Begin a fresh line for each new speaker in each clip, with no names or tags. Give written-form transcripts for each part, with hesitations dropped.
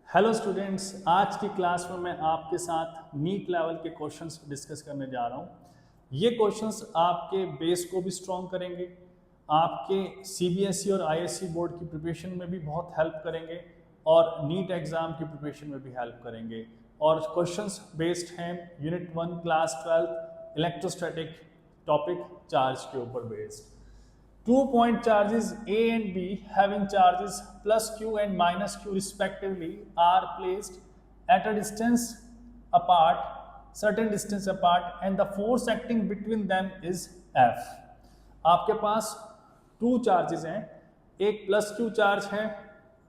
Hello students, आज की class में मैं आपके साथ नीट लेवल के क्वेश्चंस डिस्कस करने जा रहा हूँ। ये क्वेश्चंस आपके बेस को भी स्ट्रॉन्ग करेंगे, आपके सीबीएसई और आईएससी बोर्ड की प्रिपरेशन में भी बहुत हेल्प करेंगे और नीट एग्ज़ाम की प्रिपरेशन में भी हेल्प करेंगे। और क्वेश्चंस बेस्ड हैं unit 1 class 12 electrostatic topic charge के ऊपर based. 2 point charges A and B having charges plus Q and minus Q respectively are placed at a distance apart, certain distance apart, and the force acting between them is F. आपके पास 2 charges हैं, एक plus Q charge है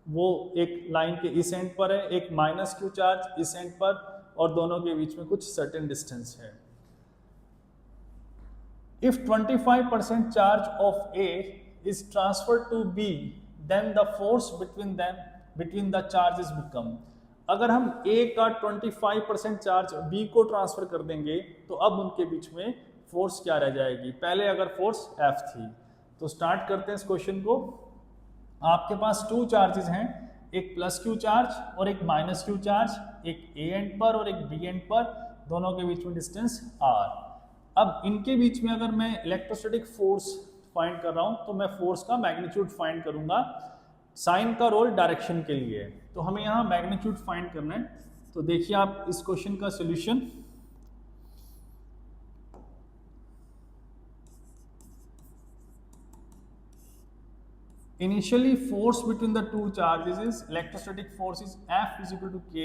वो एक line के इस and पर है, एक माइनस Q चार्ज इस एंड पर, और दोनों के बीच में कुछ सर्टेन डिस्टेंस है। If 25% charge of A is transferred to B, then the force between the charges become. अगर हम A का 25% चार्ज B को ट्रांसफर कर देंगे तो अब उनके बीच में फोर्स क्या रह जाएगी? पहले अगर फोर्स F थी, तो स्टार्ट करते हैं इस क्वेश्चन को। आपके पास 2 चार्जेस हैं, एक प्लस Q चार्ज और एक माइनस Q चार्ज, एक A एंड पर और एक B एंड पर, दोनों के बीच में डिस्टेंस R। अब इनके बीच में अगर मैं इलेक्ट्रोस्टैटिक फोर्स फाइंड कर रहा हूं तो मैं फोर्स का मैग्नीट्यूड फाइंड करूंगा। साइन का रोल डायरेक्शन के लिए है, तो हमें यहां मैग्नीट्यूड फाइंड करना है। तो देखिए आप इस क्वेश्चन का solution. Initially force between the two charges is electrostatic force is F is equal to K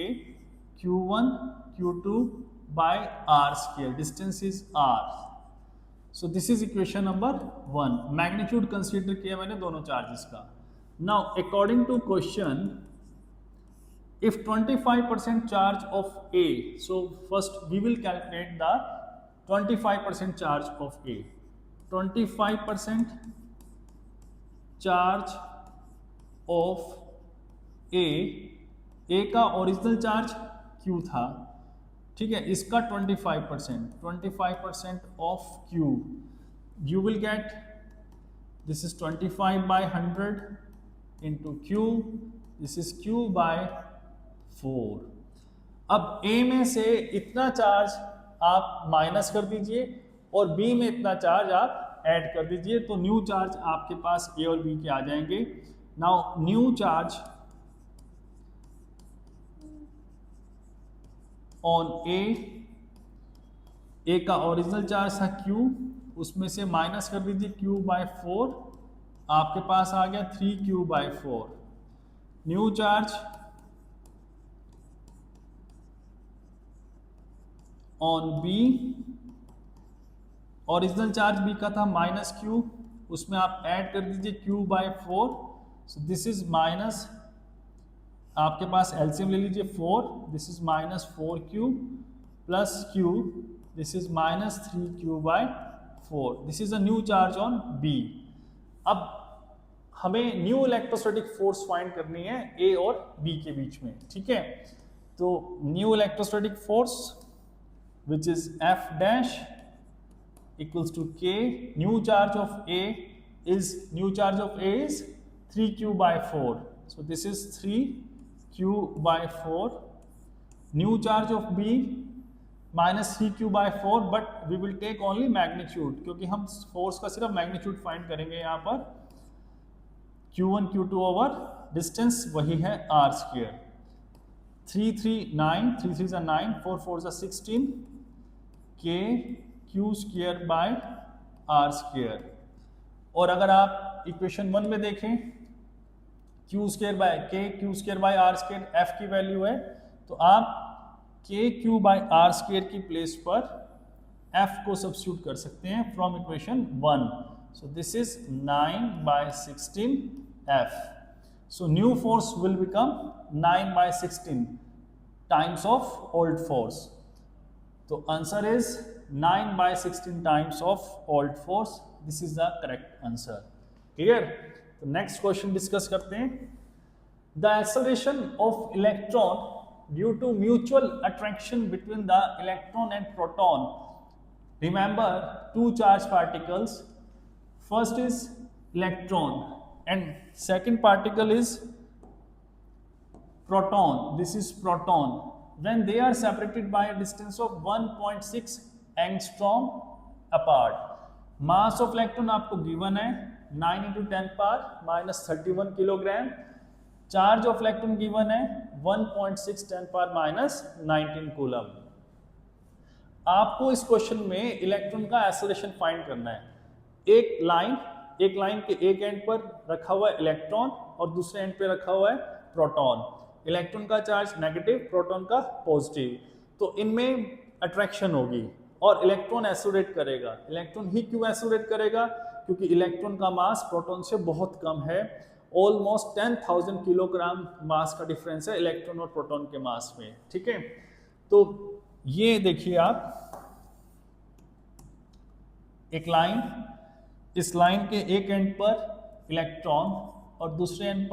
Q1 Q2 by R square. Distance is R. So this is equation number 1. Magnitude consider किया मैंने दोनों charges का। Now according to question, if 25% charge of A, so first we will calculate the 25% charge of A. 25% charge of A का original charge Q था, ठीक है, इसका 25% of Q, you will get this is 25 by 100 into Q, this is Q by 4। अब A में से इतना charge आप माइनस कर दीजिए और B में इतना चार्ज आप ऐड कर दीजिए, तो न्यू चार्ज आपके पास A और B के आ जाएंगे। नाउ न्यू चार्ज ऑन ए का ओरिजिनल चार्ज था Q, उसमें से माइनस कर दीजिए Q by 4, आपके पास आ गया 3Q by 4। New charge on B, original charge B का था माइनस Q, उसमें आप ऐड कर दीजिए Q by 4। So this is minus, आपके पास एलसीएम ले लीजिए 4, this is minus 4Q plus Q, this is minus 3Q by 4। This is a new charge on B। अब हमें न्यू इलेक्ट्रोस्टैटिक फोर्स फाइंड करनी है A और B के बीच में, ठीक है। तो new electrostatic force which is F dash equals to K, new charge of A is 3Q by 4, so this is 3Q by 4। new charge of B minus 3Q by 4, but we will take only magnitude, क्योंकि हम force का सिर्फ magnitude find करेंगे। यहाँ पर Q1 Q2 over distance वही है R square. 3 3 9, 3 3 9, 4 4 16, K Q square by R square. और अगर आप इक्वेशन 1 में देखें, Q square by K Q square by R square F की वैल्यू है, तो आप K Q बाय R स्क्वायर की प्लेस पर F को सब्स्टिट्यूट कर सकते हैं from equation 1। So this is 9 by 16 F। सो new force will become 9 by 16 times of old force. तो answer is 9 by 16 times of old force. This is the correct answer. Clear? तो next question discuss करते हैं। The acceleration of electron due to mutual attraction between the electron and proton. Remember, two charged particles. First is electron and second particle is proton, this is proton, when they are separated by a distance of 1.6 angstrom apart. Mass of electron आपको given है 9 × 10 power -31 kilogram. Charge of electron given है 1.6 10 power -19 coulomb. आपको इस question में electron का acceleration find करना है. एक लाइन के एक एंड पर रखा हुआ है इलेक्ट्रॉन और दूसरे एंड पे रखा हुआ है प्रोटॉन. इलेक्ट्रॉन का चार्ज नेगेटिव, प्रोटॉन का पॉजिटिव, तो इनमें अट्रैक्शन होगी और इलेक्ट्रॉन एक्सेलरेट करेगा. इलेक्ट्रॉन ही क्यों एक्सेलरेट करेगा? क्योंकि इलेक्ट्रॉन का मास प्रोटॉन से बहुत कम है. ऑलमोस्ट 10,000 किलोग्राम मास का डिफरेंस है इलेक्ट्रॉन और प्रोटॉन के मास में. ठीक है, तो ये देखिए आप एक लाइन, इस लाइन के एक एंड पर इलेक्ट्रॉन और दूसरे एंड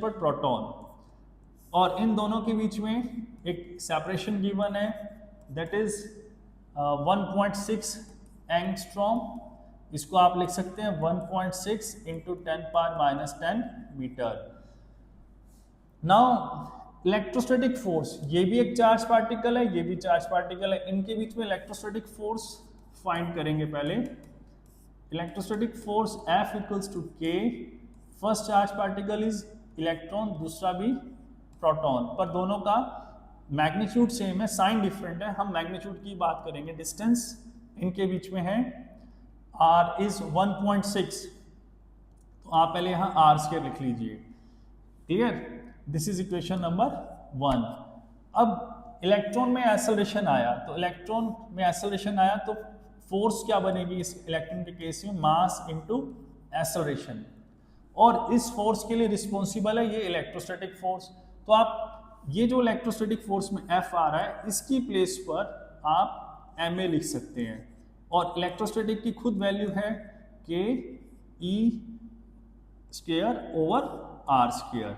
पर प्रोटॉन, और इन दोनों के बीच में एक सेपरेशन गिवन है दैट इज 1.6 एंगस्ट्रॉम. इसको आप लिख सकते हैं 1.6 × 10⁻⁻10 मीटर. नाउ इलेक्ट्रोस्टैटिक फोर्स, ये भी एक चार्ज पार्टिकल है, ये भी चार्ज पार्टिकल है. इनके बीच में इलेक्ट्रोस्टैटिक फोर्स फाइंड करेंगे. पहले electrostatic force F = K. First charge particle is electron, दूसरा भी प्रोटॉन, पर दोनों का मैग्नीट्यूड सेम है, साइन डिफरेंट है. हम मैग्नीट्यूड की बात करेंगे. डिस्टेंस इनके बीच में है R इज 1.6, तो आप पहले यहाँ R² लिख लीजिए. Clear? This is equation number 1. अब इलेक्ट्रॉन में एक्सेलरेशन आया, तो फोर्स क्या बनेगी इस इलेक्ट्रॉन के केस में? Mass into acceleration. और इस फोर्स के लिए रिस्पॉन्सिबल है ये इलेक्ट्रोस्टैटिक फोर्स. तो आप ये जो इलेक्ट्रोस्टैटिक फोर्स में F आ रहा है, इसकी प्लेस पर आप ma लिख सकते हैं. और इलेक्ट्रोस्टैटिक की खुद वैल्यू है Ke²/R².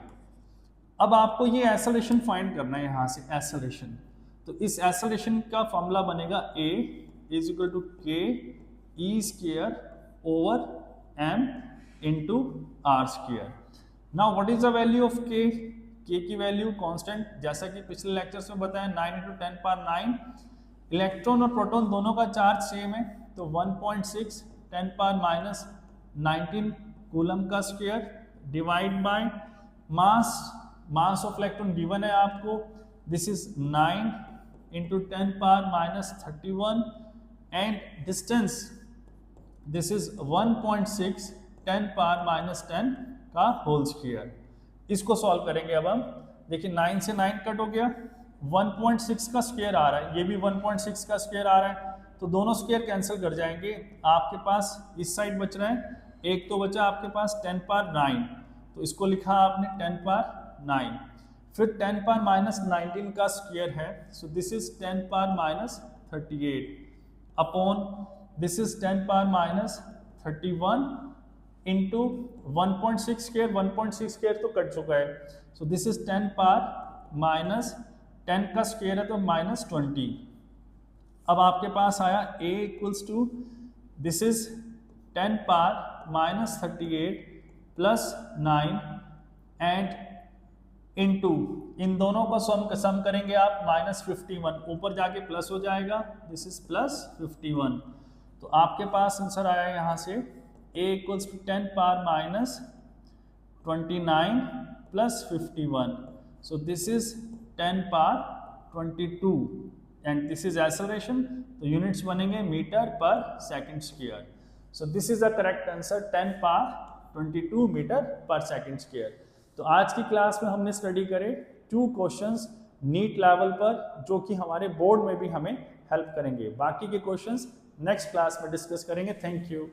अब आपको ये एक्सेलरेशन फाइंड करना है यहाँ से, एक्सेलरेशन. तो इस एक्सेलरेशन का फॉर्मूला बनेगा A = Ke²/m × R². Now what is the value of K? K की वैल्यू कांस्टेंट, जैसा कि पिछले लेक्चर्स में बताया 9 × 10⁻9. इलेक्ट्रॉन और प्रोटॉन दोनों का चार्ज सेम है, तो 1.6 10⁻19 कूलम का square divide by mass of electron given है आपको, this is 9 × 10⁻31 and distance this is 1.6 10⁻10 का होल स्क्वायर. इसको सॉल्व करेंगे. अब हम देखिए 9 से 9 कट हो गया, 1.6 का स्क्वायर आ रहा है, ये भी 1.6 का स्क्वायर आ रहा है, तो दोनों स्क्वायर कैंसिल कर जाएंगे. आपके पास इस साइड बच रहा है, एक तो बचा आपके पास 10⁻9, तो इसको लिखा आपने 10⁻9. फिर 10⁻−19 का स्क्वायर है, सो this is 10⁻−38 upon this is 10⁻−31 into 1.6 square. 1.6 square तो कट चुका है, सो दिस इज 10⁻10 का स्क्वायर है तो -20. अब आपके पास आया A = this is 10⁻−38 + 9 and into in दोनों का सम करेंगे आप -51, ऊपर जाके प्लस हो जाएगा, दिस इज +51. तो आपके पास आंसर आया यहाँ से A = 10⁻−29 + 51, so this is 10⁻22 and this is acceleration, तो यूनिट्स बनेंगे मीटर/सेकंड². so this is the correct answer, 10⁻22 मीटर/सेकंड². तो आज की क्लास में हमने स्टडी करे 2 क्वेश्चंस नीट लेवल पर, जो कि हमारे बोर्ड में भी हमें हेल्प करेंगे. बाकी के क्वेश्चंस नेक्स्ट क्लास में डिस्कस करेंगे. Thank you.